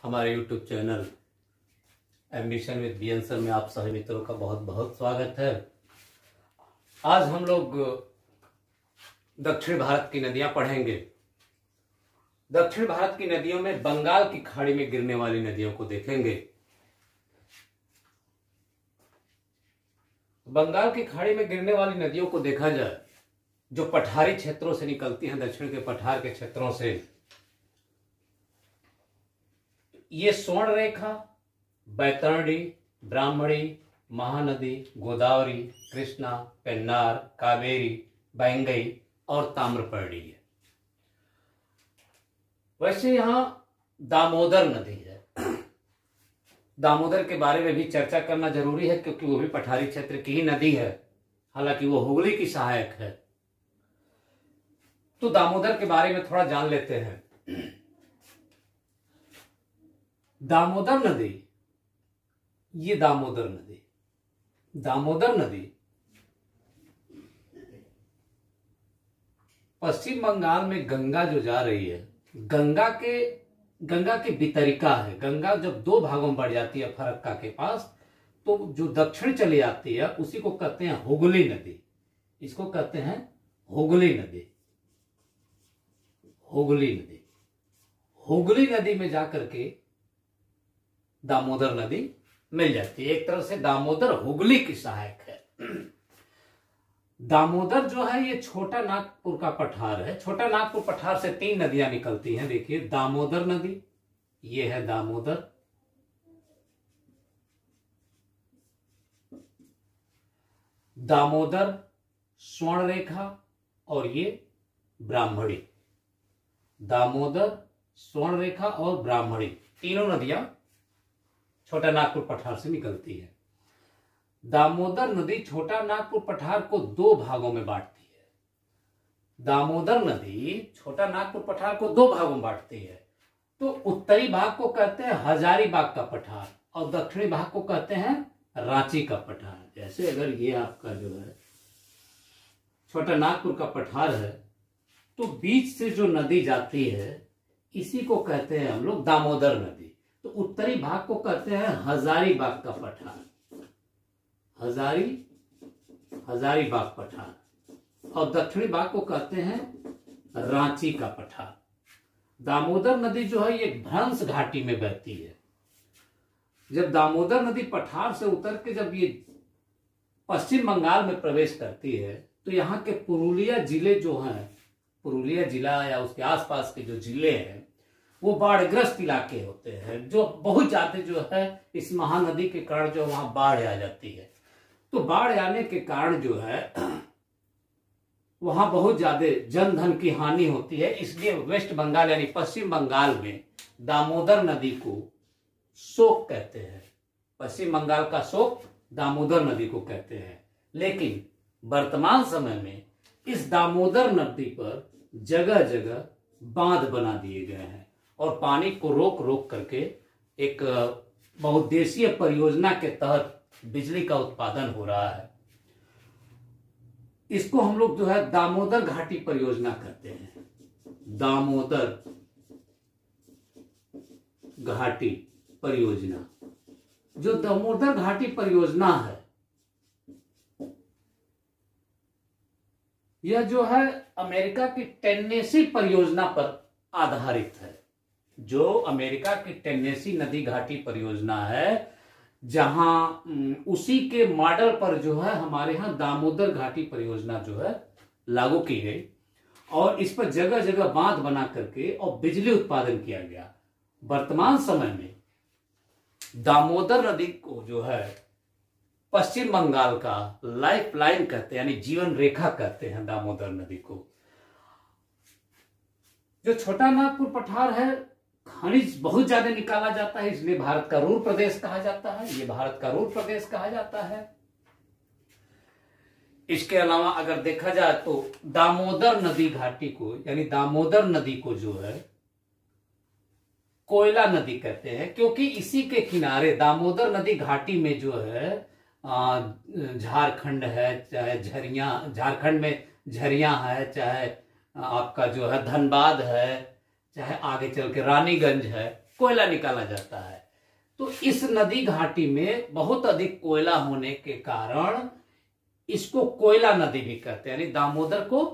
हमारे YouTube channel ambition with B answer में आप सभी मित्रों का बहुत बहुत स्वागत है। आज हम लोग दक्षिण भारत की नदियां पढ़ेंगे। दक्षिण भारत की नदियों में बंगाल की खाड़ी में गिरने वाली नदियों को देखेंगे। बंगाल की खाड़ी में गिरने वाली नदियों को देखा जाए, जो पठारी क्षेत्रों से निकलती हैं, दक्षिण के पठार के क्षेत्रों से, ये स्वर्ण रेखा, बैतरणी, ब्राह्मणी, महानदी, गोदावरी, कृष्णा, पेन्नार, कावेरी, बैंगई और ताम्रपर्णी है। वैसे यहां दामोदर नदी है। दामोदर के बारे में भी चर्चा करना जरूरी है, क्योंकि वो भी पठारी क्षेत्र की ही नदी है, हालांकि वो हुगली की सहायक है। तो दामोदर के बारे में थोड़ा जान लेते हैं। दामोदर नदी, ये दामोदर नदी पश्चिम बंगाल में गंगा जो जा रही है, गंगा के वितरिका है। गंगा जब दो भागों में बढ़ जाती है फरक्का के पास, तो जो दक्षिण चली जाती है उसी को कहते हैं हुगली नदी। इसको कहते हैं हुगली नदी। हुगली नदी में जाकर के दामोदर नदी मिल जाती है। एक तरह से दामोदर हुगली की सहायक है। दामोदर जो है ये छोटा नागपुर का पठार है। छोटा नागपुर पठार से 3 नदियां निकलती हैं। देखिए, दामोदर नदी, ये है दामोदर, स्वर्ण रेखा और ये ब्राह्मणी। दामोदर, स्वर्ण रेखा और ब्राह्मणी, तीनों नदियां छोटा नागपुर पठार से निकलती है। दामोदर नदी छोटा नागपुर पठार को 2 भागों में बांटती है। दामोदर नदी छोटा नागपुर पठार को 2 भागों में बांटती है। तो उत्तरी भाग को कहते हैं हजारीबाग का पठार और दक्षिणी भाग को कहते हैं रांची का पठार। जैसे अगर ये आपका जो है छोटा नागपुर का पठार है, तो बीच से जो नदी जाती है इसी को कहते हैं हम लोग दामोदर नदी। तो उत्तरी भाग को कहते हैं हजारीबाग का पठार, हजारीबाग पठार, और दक्षिणी भाग को कहते हैं रांची का पठार। दामोदर नदी जो है ये भ्रंश घाटी में बहती है। जब दामोदर नदी पठार से उतर के जब ये पश्चिम बंगाल में प्रवेश करती है, तो यहाँ के पुरुलिया जिले जो हैं, पुरुलिया जिला या उसके आसपास के जो जिले हैं, वो बाढ़ग्रस्त इलाके होते हैं, जो बहुत ज्यादा जो है इस महानदी के कारण जो वहां बाढ़ आ जाती है। तो बाढ़ आने के कारण जो है वहां बहुत ज्यादा जन धन की हानि होती है। इसलिए वेस्ट बंगाल यानी पश्चिम बंगाल में दामोदर नदी को शोक कहते हैं। पश्चिम बंगाल का शोक दामोदर नदी को कहते हैं। लेकिन वर्तमान समय में इस दामोदर नदी पर जगह जगह बांध बना दिए गए हैं और पानी को रोक रोक करके एक बहुउद्देशीय परियोजना के तहत बिजली का उत्पादन हो रहा है। इसको हम लोग जो है दामोदर घाटी परियोजना कहते हैं। दामोदर घाटी परियोजना, जो दामोदर घाटी परियोजना है, यह जो है अमेरिका की टेनेसी परियोजना पर आधारित है। जो अमेरिका की टेनेसी नदी घाटी परियोजना है, जहां उसी के मॉडल पर जो है हमारे यहां दामोदर घाटी परियोजना जो है लागू की गई और इस पर जगह जगह बांध बना करके और बिजली उत्पादन किया गया। वर्तमान समय में दामोदर नदी को जो है पश्चिम बंगाल का लाइफ लाइन कहते हैं, यानी जीवन रेखा कहते हैं दामोदर नदी को। जो छोटा नागपुर पठार है, खनिज बहुत ज्यादा निकाला जाता है, इसलिए भारत का रूर प्रदेश कहा जाता है। ये भारत का रूर प्रदेश कहा जाता है। इसके अलावा अगर देखा जाए तो दामोदर नदी घाटी को यानी दामोदर नदी को जो है कोयला नदी कहते हैं, क्योंकि इसी के किनारे दामोदर नदी घाटी में जो है झारखंड है, चाहे झारखंड में झरिया है, चाहे आपका जो है धनबाद है, चाहे आगे चल के रानीगंज है, कोयला निकाला जाता है। तो इस नदी घाटी में बहुत अधिक कोयला होने के कारण इसको कोयला नदी भी कहते हैं, यानी दामोदर को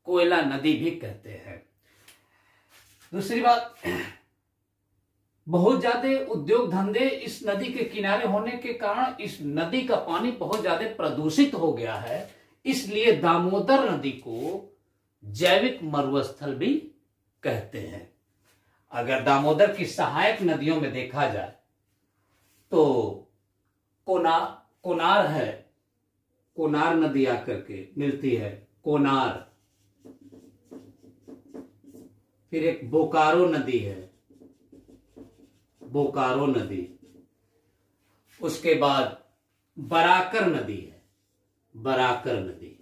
कोयला नदी भी कहते हैं। दूसरी बात, बहुत ज्यादा उद्योग धंधे इस नदी के किनारे होने के कारण इस नदी का पानी बहुत ज्यादा प्रदूषित हो गया है, इसलिए दामोदर नदी को जैविक मरुस्थल भी कहते हैं। अगर दामोदर की सहायक नदियों में देखा जाए तो कोनार है, कोनार नदी आकर के मिलती है, कोनार। फिर एक बोकारो नदी है, बोकारो नदी। उसके बाद बराकर नदी है, बराकर नदी।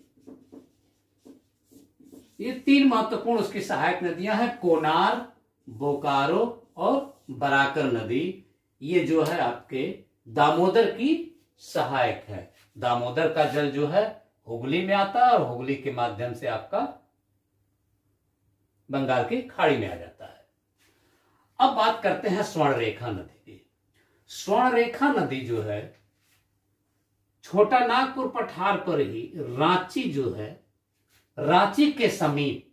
ये तीन महत्वपूर्ण उसकी सहायक नदियां हैं, कोनार, बोकारो और बराकर नदी। ये जो है आपके दामोदर की सहायक है। दामोदर का जल जो है हुगली में आता है और हुगली के माध्यम से आपका बंगाल की खाड़ी में आ जाता है। अब बात करते हैं स्वर्णरेखा नदी की। स्वर्णरेखा नदी जो है छोटा नागपुर पठार पर ही रांची जो है, रांची के समीप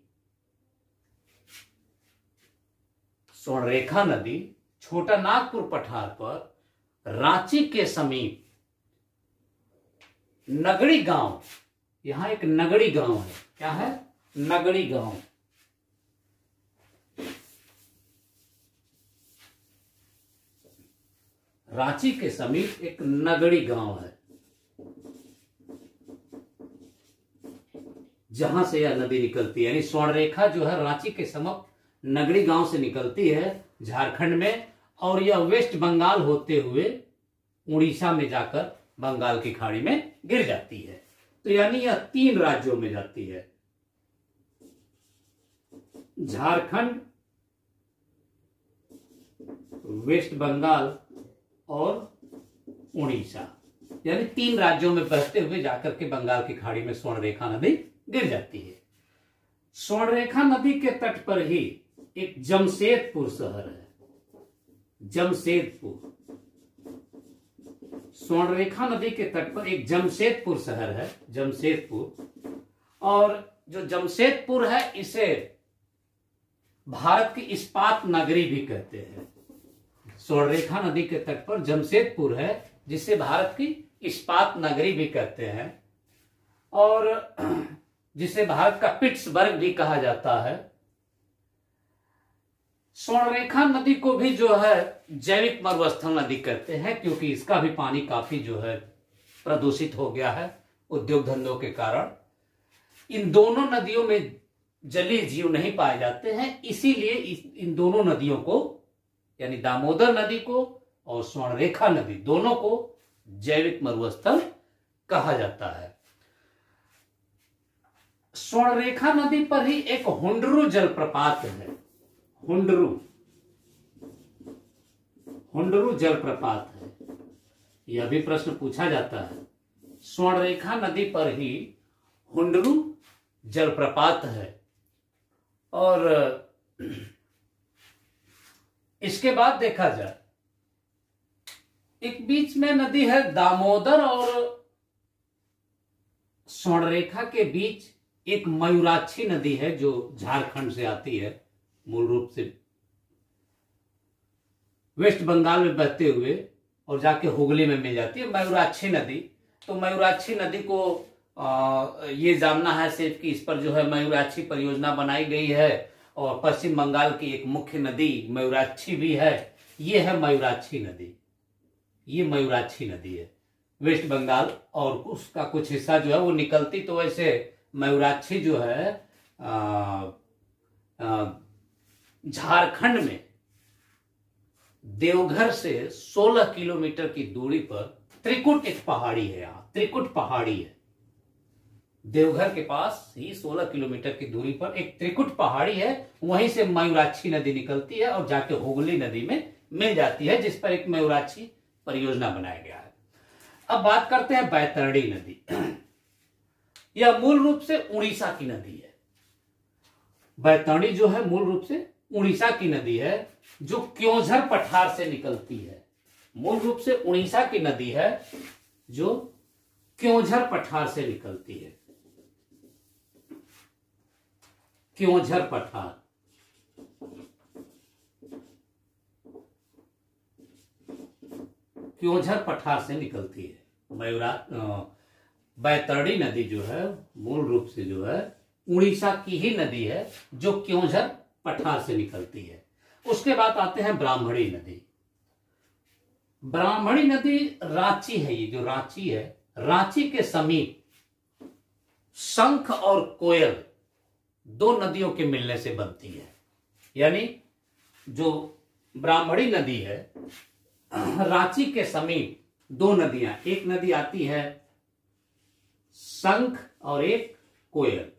स्वर्णरेखा नदी छोटा नागपुर पठार पर रांची के समीप नगड़ी गांव, यहां एक नगड़ी गांव है। क्या है? नगड़ी गांव। रांची के समीप एक नगड़ी गांव है जहां से यह नदी निकलती है। यानी स्वर्णरेखा जो है रांची के समीप नगड़ी गांव से निकलती है झारखंड में, और यह वेस्ट बंगाल होते हुए उड़ीसा में जाकर बंगाल की खाड़ी में गिर जाती है। तो यानी यह 3 राज्यों में जाती है, झारखंड, वेस्ट बंगाल और उड़ीसा, यानी 3 राज्यों में बहते हुए जाकर के बंगाल की खाड़ी में स्वर्णरेखा नदी गिर जाती है। स्वर्णरेखा नदी के तट पर ही एक जमशेदपुर शहर है, जमशेदपुर। स्वर्णरेखा नदी के तट पर एक जमशेदपुर शहर है, जमशेदपुर। और जो जमशेदपुर है इसे भारत की इस्पात नगरी भी कहते हैं। स्वर्णरेखा नदी के तट पर जमशेदपुर है जिसे भारत की इस्पात नगरी भी कहते हैं, और जिसे भारत का पिट्सबर्ग भी कहा जाता है। स्वर्णरेखा नदी को भी जो है जैविक मरुस्थल नदी कहते हैं, क्योंकि इसका भी पानी काफी जो है प्रदूषित हो गया है उद्योग धंधों के कारण। इन दोनों नदियों में जलीय जीव नहीं पाए जाते हैं, इसीलिए इन दोनों नदियों को, यानी दामोदर नदी को और स्वर्णरेखा नदी, दोनों को जैविक मरुस्थल कहा जाता है। स्वर्णरेखा नदी पर ही एक हुंडरू जलप्रपात है, हुंडरू जलप्रपात है। यह भी प्रश्न पूछा जाता है। स्वर्णरेखा नदी पर ही हुंडरू जलप्रपात है। और इसके बाद देखा जाए, एक बीच में नदी है दामोदर, और स्वर्णरेखा के बीच एक मयूराक्षी नदी है जो झारखंड से आती है, मूल रूप से वेस्ट बंगाल में बहते हुए और जाके हुगली में मिल जाती है, मयूराक्षी नदी। तो मयूराक्षी नदी को ये जानना है सिर्फ कि इस पर जो है मयूराक्षी परियोजना बनाई गई है, और पश्चिम बंगाल की एक मुख्य नदी मयूराक्षी भी है। ये है मयूराक्षी नदी, ये मयूराक्षी नदी है वेस्ट बंगाल, और उसका कुछ हिस्सा जो है वो निकलती तो वैसे मयूराक्षी जो है झारखंड में देवघर से 16 किलोमीटर की दूरी पर त्रिकुट एक पहाड़ी है। यहां त्रिकुट पहाड़ी है, देवघर के पास ही 16 किलोमीटर की दूरी पर एक त्रिकुट पहाड़ी है। वहीं से मयूराक्षी नदी निकलती है और जाके हुगली नदी में मिल जाती है, जिस पर एक मयूराक्षी परियोजना बनाया गया है। अब बात करते हैं बैतरणी नदी। यह मूल रूप से उड़ीसा की नदी है। बैतरणी जो है मूल रूप से उड़ीसा की नदी है, जो क्योंझर पठार से निकलती है। मूल रूप से उड़ीसा की नदी है जो क्योंझर पठार से निकलती है। क्योंझर पठार, क्योंझर पठार से निकलती है। बैतरणी नदी जो है मूल रूप से जो है उड़ीसा की ही नदी है जो क्योंझर पठार से निकलती है। उसके बाद आते हैं ब्राह्मणी नदी। ब्राह्मणी नदी रांची है, ये जो रांची है, रांची के समीप शंख और कोयल दो नदियों के मिलने से बनती है। यानी जो ब्राह्मणी नदी है, रांची के समीप दो नदियां, एक नदी आती है शंख और एक कोयल।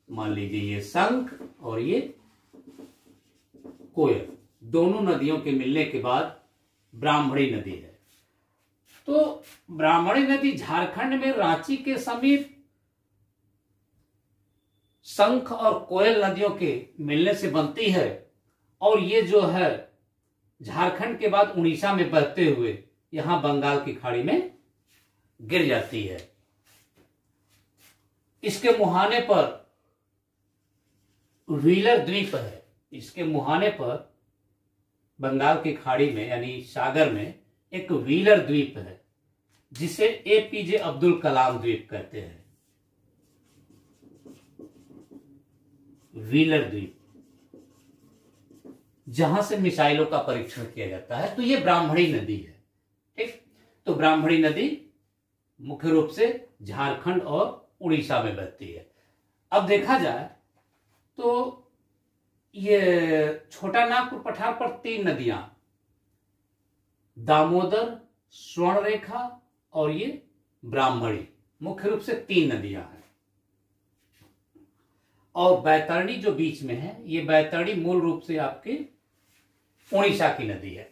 मान लीजिए ये शंख और ये कोयल, दोनों नदियों के मिलने के बाद ब्राह्मणी नदी है। तो ब्राह्मणी नदी झारखंड में रांची के समीप शंख और कोयल नदियों के मिलने से बनती है, और ये जो है झारखंड के बाद उड़ीसा में बहते हुए यहां बंगाल की खाड़ी में गिर जाती है। इसके मुहाने पर व्हीलर द्वीप है। इसके मुहाने पर बंगाल की खाड़ी में यानी सागर में एक व्हीलर द्वीप है जिसे एपीजे अब्दुल कलाम द्वीप कहते हैं। व्हीलर द्वीप, जहां से मिसाइलों का परीक्षण किया जाता है। तो ये ब्राह्मणी नदी है। ठीक, तो ब्राह्मणी नदी मुख्य रूप से झारखंड और उड़ीसा में बहती है। अब देखा जाए तो ये छोटा नागपुर पठार पर तीन नदियां, दामोदर, स्वर्णरेखा और ये ब्राह्मणी, मुख्य रूप से तीन नदियां हैं। और बैतरणी जो बीच में है, ये बैतरणी मूल रूप से आपके उड़ीसा की नदी है।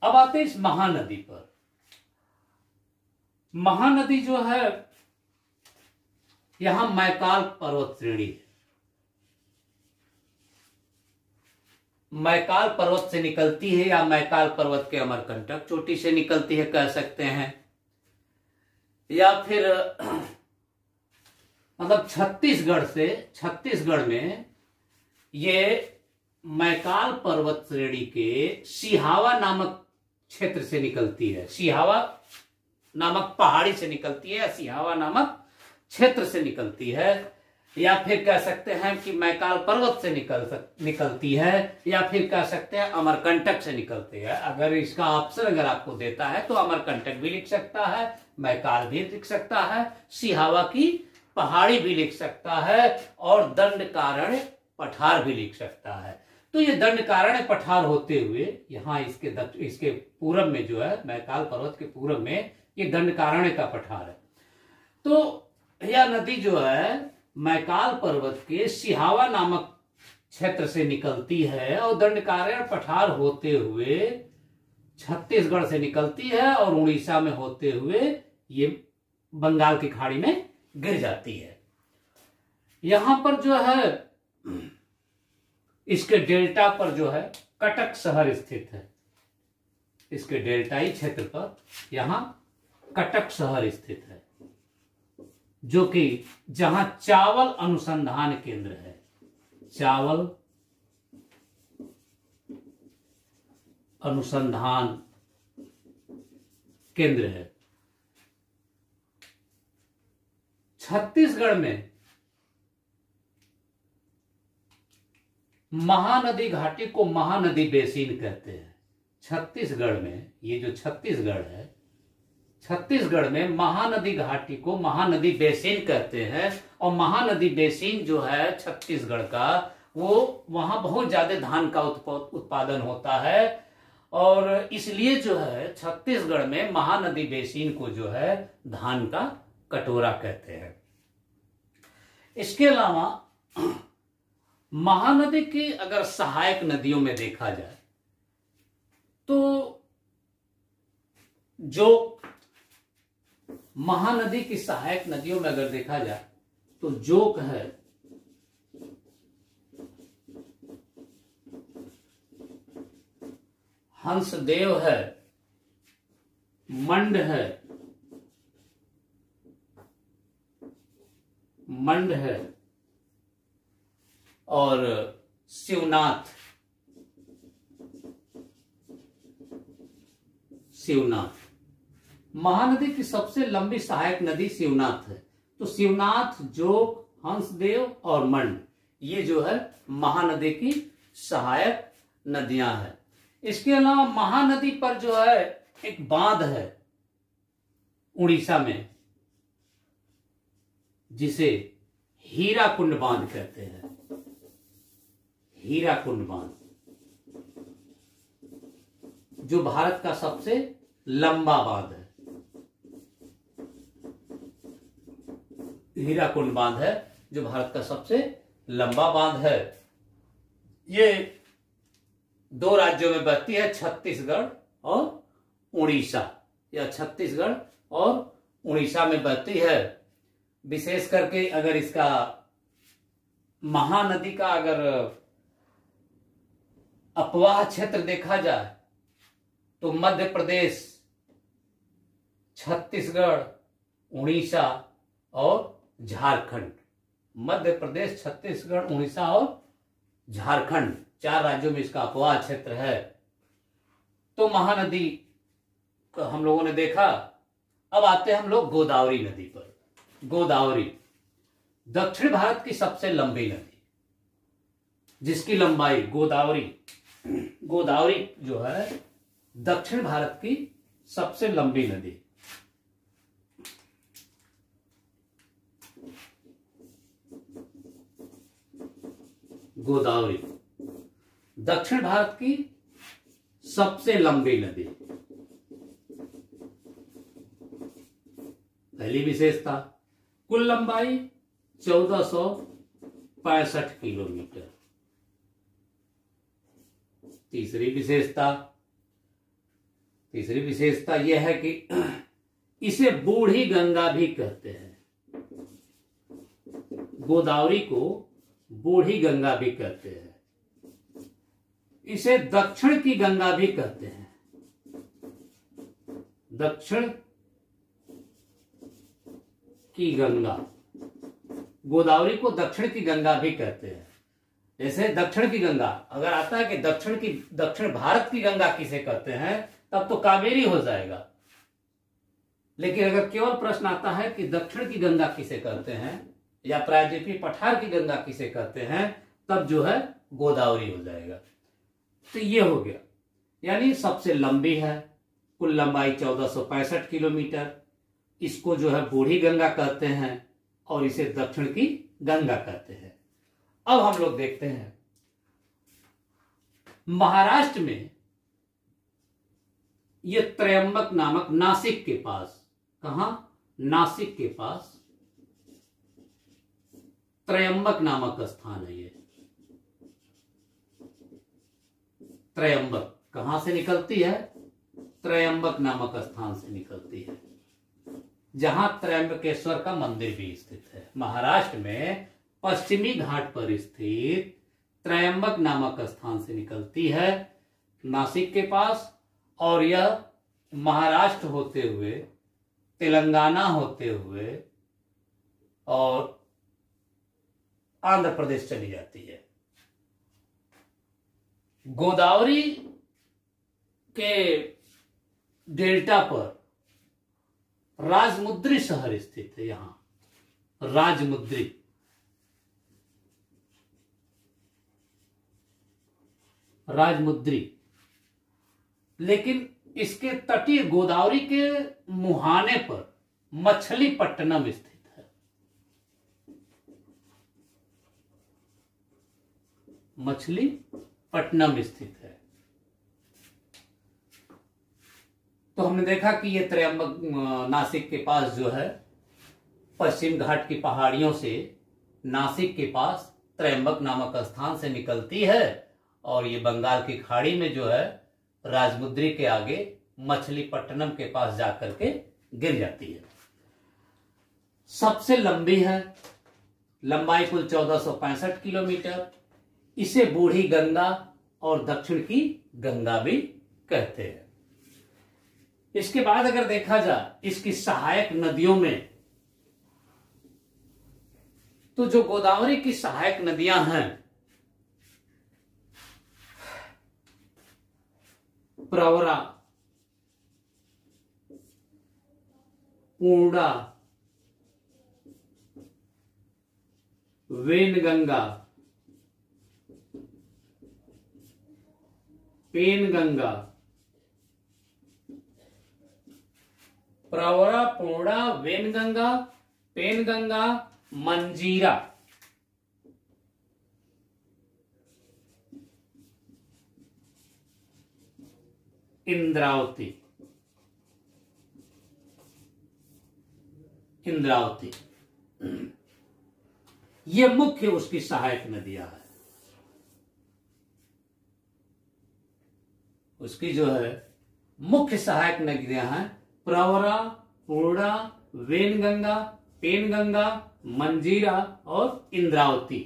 अब आते हैं इस महानदी पर। महानदी जो है यहां मैकाल पर्वत श्रेणी है। मैकाल पर्वत से निकलती है, या मैकाल पर्वत के अमरकंटक चोटी से निकलती है कह सकते हैं, या फिर मतलब छत्तीसगढ़ में ये मैकाल पर्वत श्रेणी के सिहावा नामक क्षेत्र से निकलती है। सिहावा नामक पहाड़ी से निकलती है, या सिहावा नामक क्षेत्र से निकलती है, या फिर कह सकते हैं कि मैकाल पर्वत से निकलती है, या फिर कह सकते हैं अमरकंटक से निकलती है। अगर इसका ऑप्शन अगर आपको देता है तो अमरकंटक भी लिख सकता है, मैकाल भी लिख सकता है, सिहावा की पहाड़ी भी लिख सकता है, और दंडकारण्य पठार भी लिख सकता है। तो ये दंडकारण्य पठार होते हुए यहाँ इसके पूरब में जो है, मैकाल पर्वत के पूरब में ये दंडकारण्य का पठार है। तो यह नदी जो है मैकाल पर्वत के सिहावा नामक क्षेत्र से निकलती है, और दंडकारण्य पठार होते हुए छत्तीसगढ़ से निकलती है, और उड़ीसा में होते हुए ये बंगाल की खाड़ी में गिर जाती है। यहां पर जो है इसके डेल्टा पर जो है कटक शहर स्थित है। इसके डेल्टाई क्षेत्र पर यहां कटक शहर स्थित है, जो कि जहां चावल अनुसंधान केंद्र है। चावल अनुसंधान केंद्र है। छत्तीसगढ़ में महानदी घाटी को महानदी बेसिन कहते हैं। छत्तीसगढ़ में ये जो छत्तीसगढ़ है, छत्तीसगढ़ में महानदी घाटी को महानदी बेसिन कहते हैं। और महानदी बेसिन जो है छत्तीसगढ़ का, वो वहां बहुत ज्यादा धान का उत्पादन होता है, और इसलिए जो है छत्तीसगढ़ में महानदी बेसिन को जो है धान का कटोरा कहते हैं। इसके अलावा महानदी की अगर सहायक नदियों में देखा जाए तो जो महानदी की सहायक नदियों में अगर देखा जाए तो जोक है, हंसदेव है, मंड है, मंड है और शिवनाथ, शिवनाथ। महानदी की सबसे लंबी सहायक नदी शिवनाथ है। तो शिवनाथ, जोग, हंसदेव और मंड, ये जो है महानदी की सहायक नदियां हैं। इसके अलावा महानदी पर जो है एक बांध है उड़ीसा में, जिसे हीराकुंड बांध कहते हैं। हीराकुंड बांध जो भारत का सबसे लंबा बांध है। हीराकुंड बांध है जो भारत का सबसे लंबा बांध है। ये दो राज्यों में बहती है, छत्तीसगढ़ और उड़ीसा। या छत्तीसगढ़ और उड़ीसा में बहती है। विशेष करके अगर इसका महानदी का अगर अपवाह क्षेत्र देखा जाए तो मध्य प्रदेश, छत्तीसगढ़, उड़ीसा और झारखंड। मध्य प्रदेश, छत्तीसगढ़, उड़ीसा और झारखंड, 4 राज्यों में इसका अपवाह क्षेत्र है। तो महानदी को हम लोगों ने देखा। अब आते हैं हम लोग गोदावरी नदी पर। गोदावरी दक्षिण भारत की सबसे लंबी नदी, जिसकी लंबाई गोदावरी जो है दक्षिण भारत की सबसे लंबी नदी। गोदावरी दक्षिण भारत की सबसे लंबी नदी। पहली विशेषता, कुल लंबाई 1465 किलोमीटर। तीसरी विशेषता यह है कि इसे बूढ़ी गंगा भी कहते हैं। गोदावरी को बूढ़ी गंगा भी कहते हैं। इसे दक्षिण की गंगा भी कहते हैं। दक्षिण की गंगा, गोदावरी को दक्षिण की गंगा भी कहते हैं। जैसे दक्षिण की गंगा अगर आता है कि दक्षिण भारत की गंगा किसे कहते हैं, तब तो कावेरी हो जाएगा। लेकिन अगर केवल प्रश्न आता है कि दक्षिण की गंगा किसे कहते हैं या प्रायद्वीपीय पठार की गंगा किसे कहते हैं, तब जो है गोदावरी हो जाएगा। तो ये हो गया, यानी सबसे लंबी है, कुल लंबाई 1465 किलोमीटर। इसको जो है बूढ़ी गंगा कहते हैं और इसे दक्षिण की गंगा कहते हैं। अब हम लोग देखते हैं महाराष्ट्र में ये त्रयंबक नामक, नासिक के पास, कहां, नासिक के पास त्रयंबक नामक स्थान है। ये त्रयंबक कहां से निकलती है? त्रयंबक नामक स्थान से निकलती है, जहां त्रयंबकेश्वर का मंदिर भी स्थित है। महाराष्ट्र में पश्चिमी घाट पर स्थित त्रयंबक नामक स्थान से निकलती है, नासिक के पास। और यह महाराष्ट्र होते हुए, तेलंगाना होते हुए और आंध्र प्रदेश चली जाती है। गोदावरी के डेल्टा पर राजमुद्री शहर स्थित है। यहां राजमुद्री, लेकिन इसके तटीय गोदावरी के मुहाने पर मछलीपट्टनम स्थित है। मछलीपट्टनम स्थित है। तो हमने देखा कि ये त्रयंबक नासिक के पास जो है, पश्चिम घाट की पहाड़ियों से नासिक के पास त्रयंबक नामक स्थान से निकलती है और ये बंगाल की खाड़ी में जो है राजमुद्री के आगे मछलीपट्टनम के पास जाकर के गिर जाती है। सबसे लंबी है, लंबाई कुल 1465 किलोमीटर। इसे बूढ़ी गंगा और दक्षिण की गंगा भी कहते हैं। इसके बाद अगर देखा जाए इसकी सहायक नदियों में, तो जो गोदावरी की सहायक नदियां हैं, प्रवरा, पूर्णा, वेनगंगा, पेनगंगा, प्रवरा, पूर्णा, वेनगंगा, पेनगंगा, मंजीरा, इंद्रावती, इंद्रावती, ये मुख्य उसकी सहायक नदियां हैं। उसकी जो है मुख्य सहायक नदियां हैं प्रवरा, पूर्णा, वेनगंगा, पेनगंगा, मंजीरा और इंद्रावती।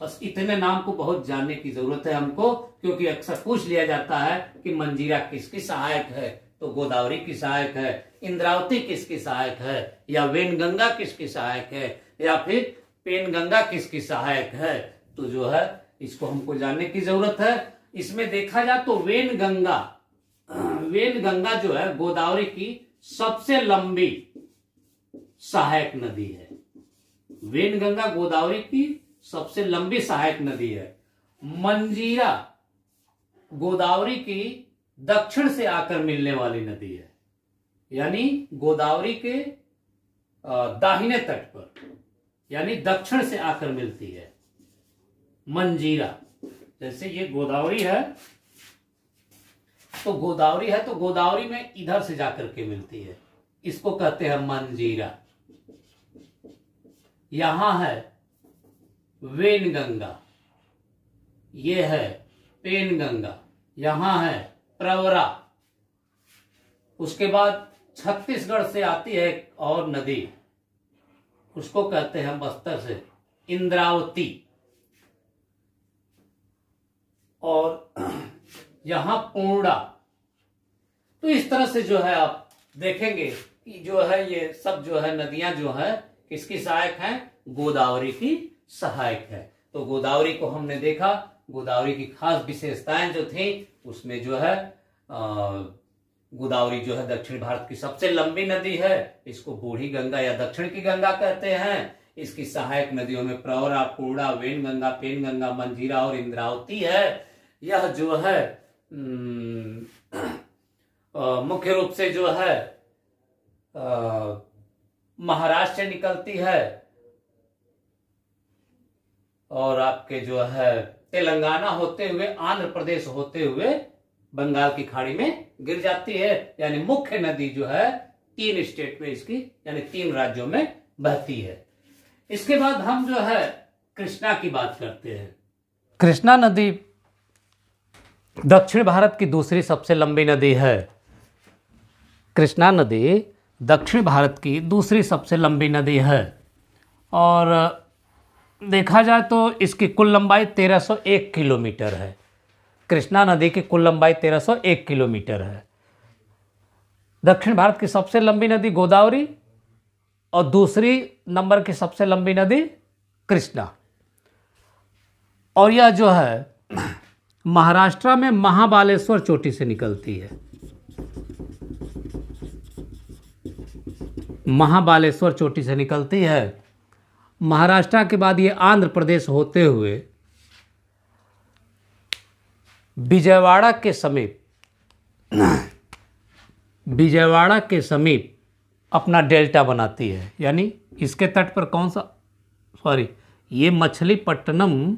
बस इतने नाम को बहुत जानने की जरूरत है हमको, क्योंकि अक्सर पूछ लिया जाता है कि मंजीरा किसकी सहायक है, तो गोदावरी की सहायक है, इंद्रावती किसकी सहायक है, या वेनगंगा किसकी सहायक है, या फिर पेनगंगा किसकी सहायक है। तो जो है इसको हमको जानने की जरूरत है। इसमें देखा जाए तो वेनगंगा, वेनगंगा जो है गोदावरी की सबसे लंबी सहायक नदी है। वेनगंगा गोदावरी की सबसे लंबी सहायक नदी है। मंजीरा गोदावरी की दक्षिण से आकर मिलने वाली नदी है, यानी गोदावरी के दाहिने तट पर, यानी दक्षिण से आकर मिलती है मंजीरा। जैसे ये गोदावरी है, तो गोदावरी में इधर से जाकर के मिलती है, इसको कहते हैं मंजीरा। यहां है वेनगंगा, ये है पेनगंगा, यहां है प्रवरा। उसके बाद छत्तीसगढ़ से आती है एक और नदी, उसको कहते हैं बस्तर से इंद्रावती। और यहां पूर्णा। तो इस तरह से जो है आप देखेंगे कि जो है ये सब जो है नदियां जो है किसकी सहायक हैं, गोदावरी की सहायक है। तो गोदावरी को हमने देखा, गोदावरी की खास विशेषताएं जो थी उसमें जो है गोदावरी जो है दक्षिण भारत की सबसे लंबी नदी है। इसको बूढ़ी गंगा या दक्षिण की गंगा कहते हैं। इसकी सहायक नदियों में प्रवरा, पूर्णा, वेनगंगा, पेनगंगा, मंजीरा और इंद्रावती है। यह जो है मुख्य रूप से जो है महाराष्ट्र से निकलती है और आपके जो है तेलंगाना होते हुए, आंध्र प्रदेश होते हुए बंगाल की खाड़ी में गिर जाती है। यानी मुख्य नदी जो है 3 स्टेट में इसकी, यानी 3 राज्यों में बहती है। इसके बाद हम जो है कृष्णा की बात करते हैं। कृष्णा नदी दक्षिण भारत की दूसरी सबसे लंबी नदी है। कृष्णा नदी दक्षिण भारत की दूसरी सबसे लंबी नदी है और देखा जाए तो इसकी कुल लंबाई 1301 किलोमीटर है। कृष्णा नदी की कुल लंबाई 1301 किलोमीटर है। दक्षिण भारत की सबसे लंबी नदी गोदावरी और दूसरी नंबर की सबसे लंबी नदी कृष्णा। और यह जो है महाराष्ट्र में महाबालेश्वर चोटी से निकलती है। महाबालेश्वर चोटी से निकलती है। महाराष्ट्र के बाद ये आंध्र प्रदेश होते हुए विजयवाड़ा के समीप अपना डेल्टा बनाती है। यानी इसके तट पर कौन सा, ये मछलीपट्टनम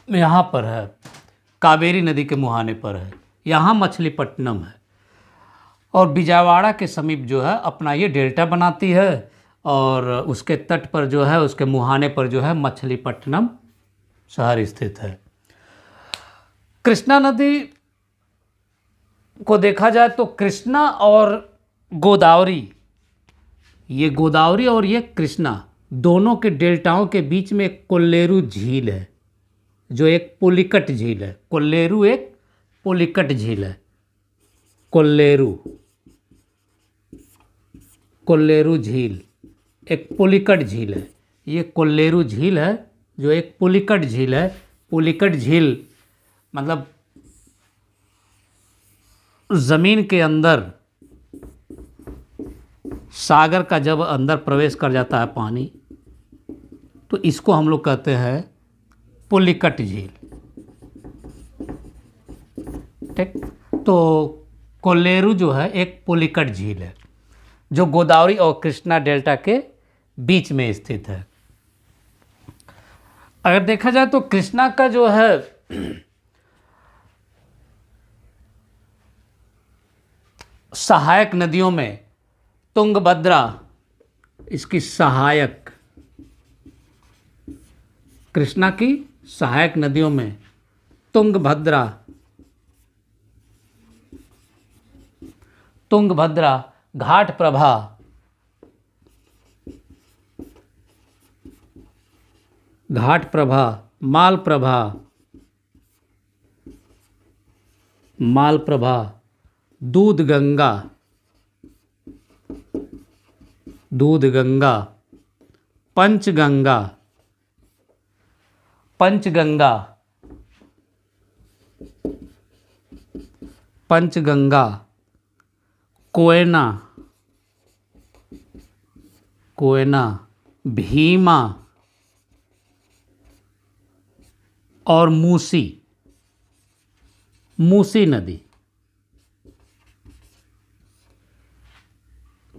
यहाँ पर है, कावेरी नदी के मुहाने पर है, यहाँ मछलीपट्टनम है और विजयवाड़ा के समीप जो है अपना ये डेल्टा बनाती है और उसके तट पर जो है, उसके मुहाने पर जो है मछलीपट्टनम शहर स्थित है। कृष्णा नदी को देखा जाए तो कृष्णा और गोदावरी, ये गोदावरी और ये कृष्णा दोनों के डेल्टाओं के बीच में एक कोल्लेरू झील है, जो एक पुलिकट झील है। कोल्लेरू एक पुलिकट झील है। कोल्लेरू, कोल्लेरू झील एक पुलिकट झील है। ये कोल्लेरू झील है जो एक पुलिकट झील है। पुलिकट झील मतलब जमीन के अंदर, सागर का जब अंदर प्रवेश कर जाता है पानी, तो इसको हम लोग कहते हैं पुलिकट झील। ठीक, तो कोल्लेरू जो है एक पुलिकट झील है जो गोदावरी और कृष्णा डेल्टा के बीच में स्थित है। अगर देखा जाए तो कृष्णा का जो है सहायक नदियों में तुंगभद्रा इसकी सहायक, कृष्णा की सहायक नदियों में तुंगभद्रा, तुंगभद्रा, घाट प्रभा, घाट प्रभा, माल प्रभा, माल प्रभा, दूध गंगा, दूध गंगा, पंचगंगा, पंचगंगा, पंचगंगा, कोयना, कोयना, भीमा और मूसी, मूसी नदी।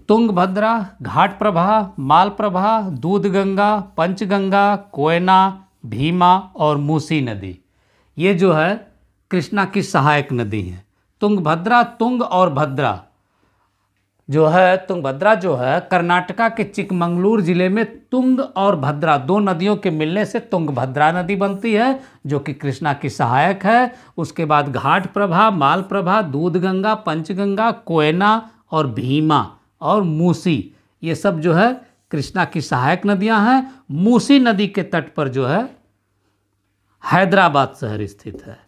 तुंगभद्रा, घाट प्रभा, माल प्रभा, दूध गंगा, पंचगंगा, कोयना, भीमा और मूसी नदी, ये जो है कृष्णा की सहायक नदी है। तुंगभद्रा, तुंग और भद्रा जो है, तुंगभद्रा जो है कर्नाटका के चिकमंगलूर जिले में तुंग और भद्रा दो नदियों के मिलने से तुंगभद्रा नदी बनती है जो कि कृष्णा की सहायक है। उसके बाद घाट प्रभा, माल प्रभा, दूध गंगा, पंचगंगा, कोयना और भीमा और मूसी, ये सब जो है कृष्णा की सहायक नदियां हैं। मूसी नदी के तट पर जो है हैदराबाद शहर स्थित है।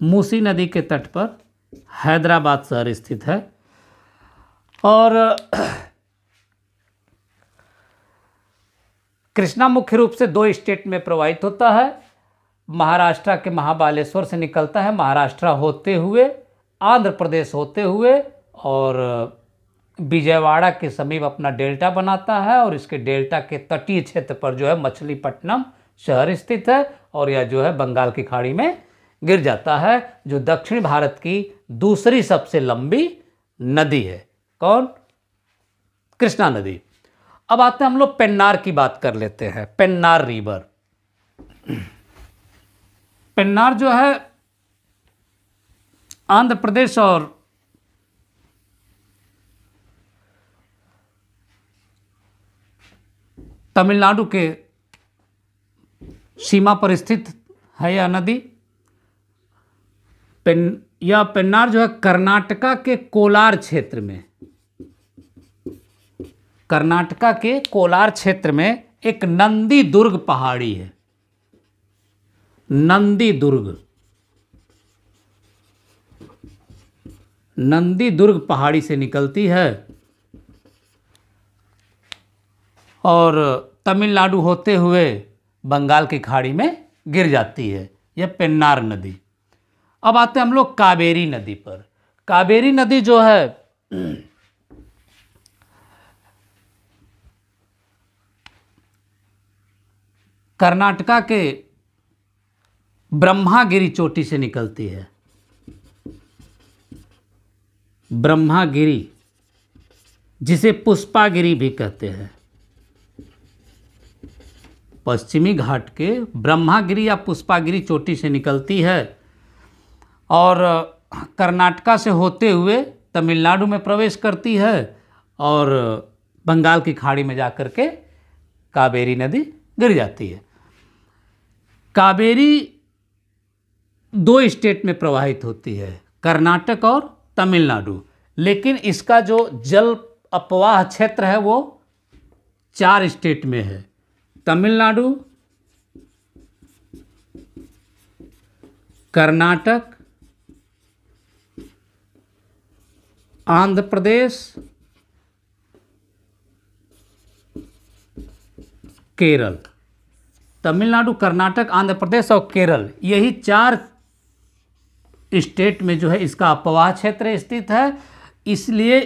मूसी नदी के तट पर हैदराबाद शहर स्थित है। और कृष्णा मुख्य रूप से दो स्टेट में प्रवाहित होता है। महाराष्ट्र के महाबालेश्वर से निकलता है, महाराष्ट्र होते हुए, आंध्र प्रदेश होते हुए और विजयवाड़ा के समीप अपना डेल्टा बनाता है और इसके डेल्टा के तटीय क्षेत्र पर जो है मछलीपट्टनम शहर स्थित है और यह जो है बंगाल की खाड़ी में गिर जाता है, जो दक्षिण भारत की दूसरी सबसे लंबी नदी है। कौन? कृष्णा नदी। अब आते हैं हम लोग पेन्नार की बात कर लेते हैं। पेन्नार रिवर, पेन्नार जो है आंध्र प्रदेश और तमिलनाडु के सीमा पर स्थित है यह नदी। यह पेन्नार जो है कर्नाटका के कोलार क्षेत्र में, कर्नाटका के कोलार क्षेत्र में एक नंदी दुर्ग पहाड़ी है। नंदी दुर्ग, नंदी दुर्ग पहाड़ी से निकलती है और तमिलनाडु होते हुए बंगाल की खाड़ी में गिर जाती है, यह पेन्नार नदी। अब आते हैं हम लोग कावेरी नदी पर। कावेरी नदी जो है कर्नाटका के ब्रह्मागिरी चोटी से निकलती है। ब्रह्मागिरी, जिसे पुष्पागिरी भी कहते हैं, पश्चिमी घाट के ब्रह्मागिरी या पुष्पागिरी चोटी से निकलती है और कर्नाटका से होते हुए तमिलनाडु में प्रवेश करती है और बंगाल की खाड़ी में जाकर के कावेरी नदी गिर जाती है। कावेरी दो स्टेट में प्रवाहित होती है, कर्नाटक और तमिलनाडु, लेकिन इसका जो जल अपवाह क्षेत्र है वो 4 स्टेट में है, तमिलनाडु, कर्नाटक, आंध्र प्रदेश, केरल। तमिलनाडु, कर्नाटक, आंध्र प्रदेश और केरल, यही 4 स्टेट में जो है इसका अपवाह क्षेत्र स्थित है। इसलिए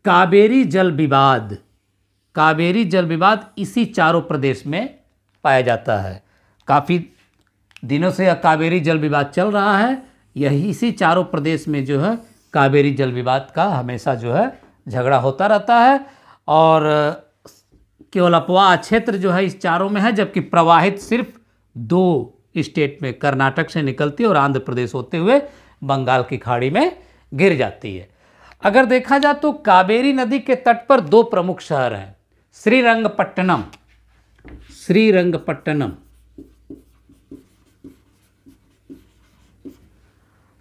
कावेरी जल विवाद, कावेरी जल विवाद इसी चारों प्रदेश में पाया जाता है। काफ़ी दिनों से यह कावेरी जल विवाद चल रहा है। यही इसी चारों प्रदेश में जो है कावेरी जल विवाद का हमेशा जो है झगड़ा होता रहता है। और केवल अपवाह क्षेत्र जो है इस चारों में है, जबकि प्रवाहित सिर्फ 2 स्टेट में कर्नाटक से निकलती है और आंध्र प्रदेश होते हुए बंगाल की खाड़ी में गिर जाती है। अगर देखा जाए तो कावेरी नदी के तट पर 2 प्रमुख शहर हैं, श्रीरंगपट्टनम, श्रीरंगपट्टनम,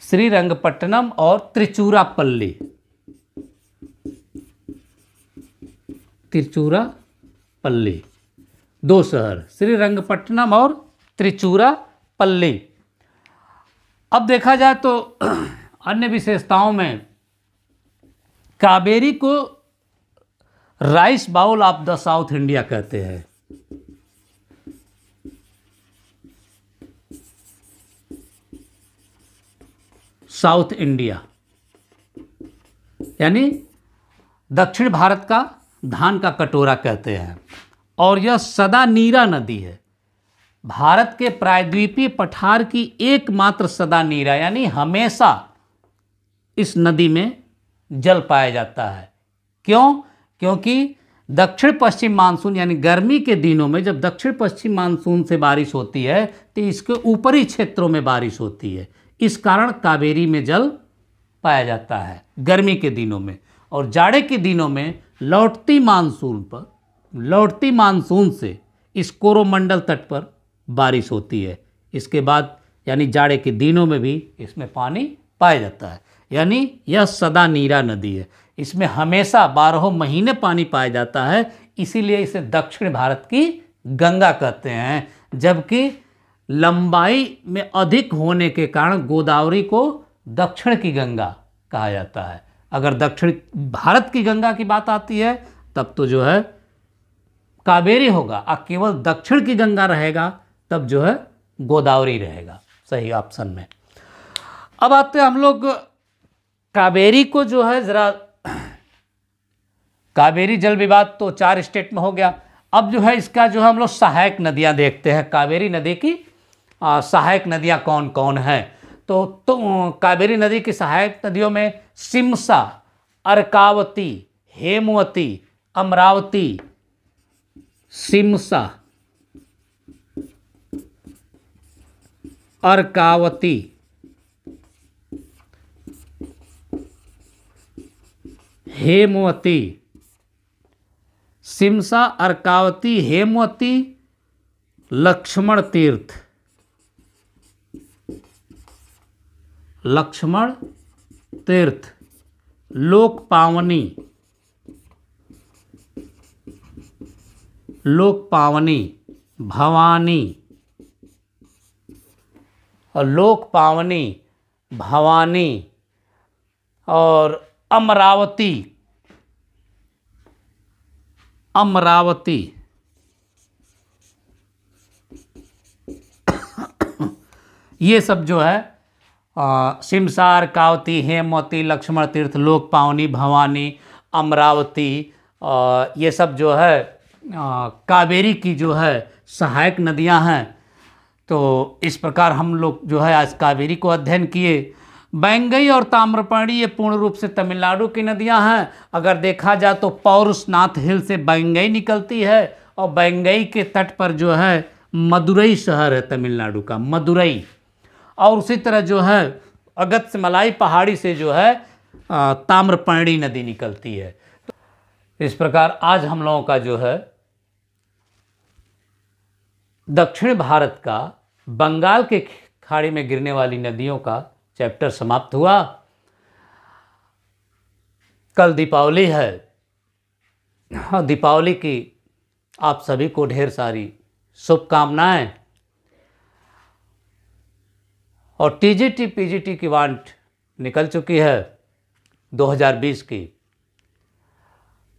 श्रीरंगपट्टनम और त्रिचुरापल्ली, त्रिचुरापल्ली, 2 शहर श्रीरंगपट्टनम और त्रिचुरापल्ली। अब देखा जाए तो अन्य विशेषताओं में कावेरी को rice bowl of the South India कहते हैं। साउथ इंडिया यानी दक्षिण भारत का धान का कटोरा कहते हैं। और यह सदा नीरा नदी है, भारत के प्रायद्वीपीय पठार की एकमात्र सदा नीरा यानी हमेशा इस नदी में जल पाया जाता है। क्यों? क्योंकि दक्षिण पश्चिम मानसून यानी गर्मी के दिनों में जब दक्षिण पश्चिम मानसून से बारिश होती है तो इसके ऊपरी क्षेत्रों में बारिश होती है, इस कारण कावेरी में जल पाया जाता है गर्मी के दिनों में। और जाड़े के दिनों में लौटती मानसून से इस कोरोमंडल तट पर बारिश होती है। इसके बाद यानी जाड़े के दिनों में भी इसमें पानी पाया जाता है। यानी यह सदा नीरा नदी है, इसमें हमेशा 12 महीने पानी पाया जाता है। इसीलिए इसे दक्षिण भारत की गंगा कहते हैं, जबकि लंबाई में अधिक होने के कारण गोदावरी को दक्षिण की गंगा कहा जाता है। अगर दक्षिण भारत की गंगा की बात आती है तब तो जो है कावेरी होगा, और केवल दक्षिण की गंगा रहेगा तब जो है गोदावरी रहेगा सही ऑप्शन में। अब आते हैं हम लोग कावेरी को जो है जरा, कावेरी जल विवाद तो 4 स्टेट में हो गया। अब जो है इसका जो है हम लोग सहायक नदियां देखते हैं। कावेरी नदी की सहायक नदियां कौन कौन हैं? तो कावेरी नदी की सहायक नदियों में सिमसा, अर्कावती, हेमवती, अमरावती, सिमसा, अर्कावती, हेमवती, सिमसा, अर्कावती, हेमवती, लक्ष्मण तीर्थ, लक्ष्मण तीर्थ, लोकपावनी, लोकपावनी, भवानी, और लोकपावनी, भवानी और अमरावती, अमरावती। ये सब जो है सिमसा, अर्कावती, हेमवती, लक्ष्मण तीर्थ, लोकपावनी, भवानी, अमरावती, ये सब जो है कावेरी की जो है सहायक नदियां हैं। तो इस प्रकार हम लोग जो है आज कावेरी को अध्ययन किए। बैंगई और ताम्रपर्णी ये पूर्ण रूप से तमिलनाडु की नदियां हैं। अगर देखा जाए तो पौरुषनाथ हिल से बैंगई निकलती है और बैंगई के तट पर जो है मदुरई शहर है तमिलनाडु का, मदुरई। और उसी तरह जो है अगस्त्यमलाई पहाड़ी से जो है ताम्रपर्णी नदी निकलती है। इस प्रकार आज हम लोगों का जो है दक्षिण भारत का बंगाल के खाड़ी में गिरने वाली नदियों का चैप्टर समाप्त हुआ। कल दीपावली है। हाँ, दीपावली की आप सभी को ढेर सारी शुभकामनाएं। और टीजीटी पीजीटी की वांट निकल चुकी है 2020 की।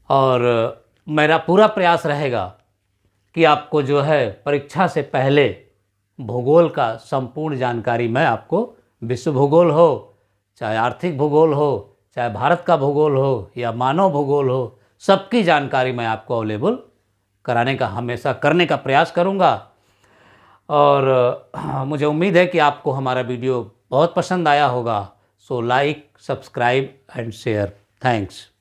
और मेरा पूरा प्रयास रहेगा कि आपको जो है परीक्षा से पहले भूगोल का संपूर्ण जानकारी मैं आपको, विश्व भूगोल हो, चाहे आर्थिक भूगोल हो, चाहे भारत का भूगोल हो या मानव भूगोल हो, सबकी जानकारी मैं आपको अवेलेबल कराने का, हमेशा करने का प्रयास करूंगा। और मुझे उम्मीद है कि आपको हमारा वीडियो बहुत पसंद आया होगा। So like, subscribe and share. Thanks.